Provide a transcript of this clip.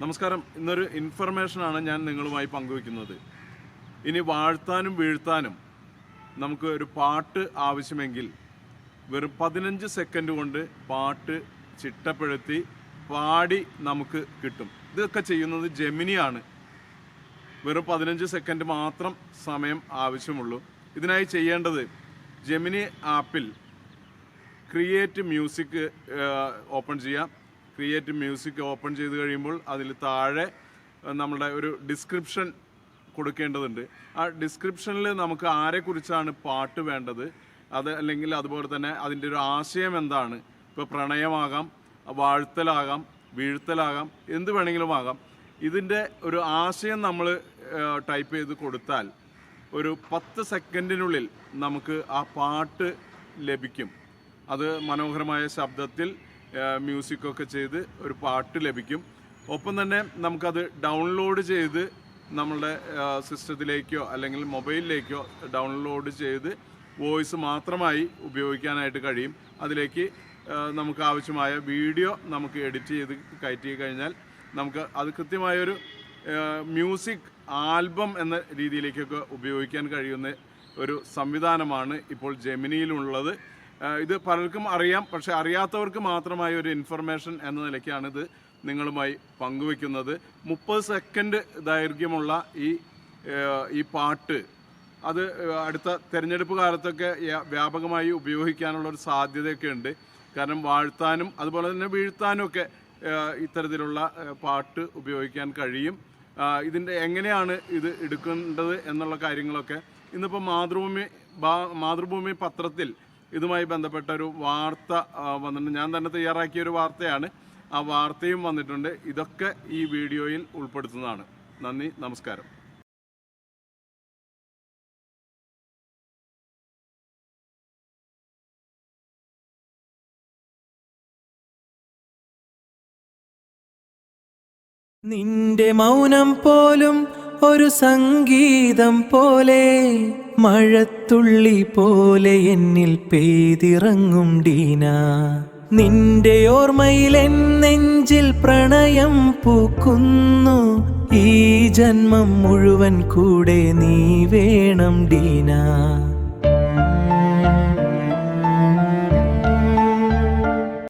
നമസ്കാരം. ഇന്നൊരു ഇൻഫർമേഷനാണ് ഞാൻ നിങ്ങളുമായി പങ്കുവയ്ക്കുന്നത്. ഇനി വാഴ്ത്താനും വീഴ്ത്താനും നമുക്ക് ഒരു പാട്ട് ആവശ്യമെങ്കിൽ വെറും 15 സെക്കൻഡ് കൊണ്ട് പാട്ട് ചിട്ടപ്പെടുത്തി പാടി നമുക്ക് കിട്ടും. ഇതൊക്കെ ചെയ്യുന്നത് ജെമിനിയാണ്. വെറും 15 സെക്കൻഡ് മാത്രം സമയം ആവശ്യമുള്ളൂ. ഇതിനായി ചെയ്യേണ്ടത് ജെമിനി ആപ്പിൽ ക്രിയേറ്റ് മ്യൂസിക് ഓപ്പൺ ചെയ്യാം. ക്രിയേറ്റ് മ്യൂസിക് ഓപ്പൺ ചെയ്ത് കഴിയുമ്പോൾ അതിൽ താഴെ നമ്മുടെ ഒരു ഡിസ്ക്രിപ്ഷൻ കൊടുക്കേണ്ടതുണ്ട്. ആ ഡിസ്ക്രിപ്ഷനിൽ നമുക്ക് ആരെക്കുറിച്ചാണ് പാട്ട് വേണ്ടത്, അത് അല്ലെങ്കിൽ അതുപോലെ തന്നെ അതിൻ്റെ ഒരു ആശയം എന്താണ്, ഇപ്പോൾ പ്രണയമാകാം, വാഴ്ത്തലാകാം, വീഴ്ത്തലാകാം, എന്ത് വേണമെങ്കിലും ആകാം. ഇതിൻ്റെ ഒരു ആശയം നമ്മൾ ടൈപ്പ് ചെയ്ത് കൊടുത്താൽ ഒരു 10 സെക്കൻഡിനുള്ളിൽ നമുക്ക് ആ പാട്ട് ലഭിക്കും. അത് മനോഹരമായ ശബ്ദത്തിൽ മ്യൂസിക്കൊക്കെ ചെയ്ത് ഒരു പാട്ട് ലഭിക്കും. ഒപ്പം തന്നെ നമുക്കത് ഡൗൺലോഡ് ചെയ്ത് നമ്മളുടെ സിസ്റ്റത്തിലേക്കോ അല്ലെങ്കിൽ മൊബൈലിലേക്കോ ഡൗൺലോഡ് ചെയ്ത് വോയിസ് മാത്രമായി ഉപയോഗിക്കാനായിട്ട് കഴിയും. അതിലേക്ക് നമുക്ക് ആവശ്യമായ വീഡിയോ നമുക്ക് എഡിറ്റ് ചെയ്ത് കയറ്റി കഴിഞ്ഞാൽ നമുക്ക് അത് കൃത്യമായൊരു മ്യൂസിക് ആൽബം എന്ന രീതിയിലേക്കൊക്കെ ഉപയോഗിക്കാൻ കഴിയുന്ന ഒരു സംവിധാനമാണ് ഇപ്പോൾ ജെമിനിയിലുള്ളത്. ഇത് പലർക്കും അറിയാം, പക്ഷെ അറിയാത്തവർക്ക് മാത്രമായ ഒരു ഇൻഫർമേഷൻ എന്ന നിലയ്ക്കാണിത് നിങ്ങളുമായി പങ്കുവെക്കുന്നത്. 30 സെക്കൻഡ് ദൈർഘ്യമുള്ള ഈ പാട്ട് അത് അടുത്ത തിരഞ്ഞെടുപ്പ് കാലത്തൊക്കെ വ്യാപകമായി ഉപയോഗിക്കാനുള്ള ഒരു സാധ്യതയൊക്കെ ഉണ്ട്. കാരണം വാഴ്ത്താനും അതുപോലെ തന്നെ വീഴ്ത്താനും ഒക്കെ ഇത്തരത്തിലുള്ള പാട്ട് ഉപയോഗിക്കാൻ കഴിയും. ഇതിൻ്റെ എങ്ങനെയാണ് ഇത് എടുക്കേണ്ടത് എന്നുള്ള കാര്യങ്ങളൊക്കെ ഇന്നിപ്പോൾ മാതൃഭൂമി പത്രത്തിൽ ഇതുമായി ബന്ധപ്പെട്ട ഒരു വാർത്ത വന്നിട്ടുണ്ട്. ഞാൻ തന്നെ തയ്യാറാക്കിയ ഒരു വാർത്തയാണ്. ആ വാർത്തയും വന്നിട്ടുണ്ട്. ഇതൊക്കെ ഈ വീഡിയോയിൽ ഉൾപ്പെടുത്തുന്നതാണ്. നന്ദി, നമസ്കാരം. നിന്റെ മൗനം പോലും ഒരു സംഗീതം പോലെ, മഴത്തുള്ളി പോലെ എന്നിൽ പെയ്തിറങ്ങും ഡീന. നിന്റെ ഓർമ്മയിൽ എൻ നെഞ്ചിൽ പ്രണയം പൂക്കുന്നു. ഈ ജന്മം മുഴുവൻ കൂടെ നീ വേണം ഡീന.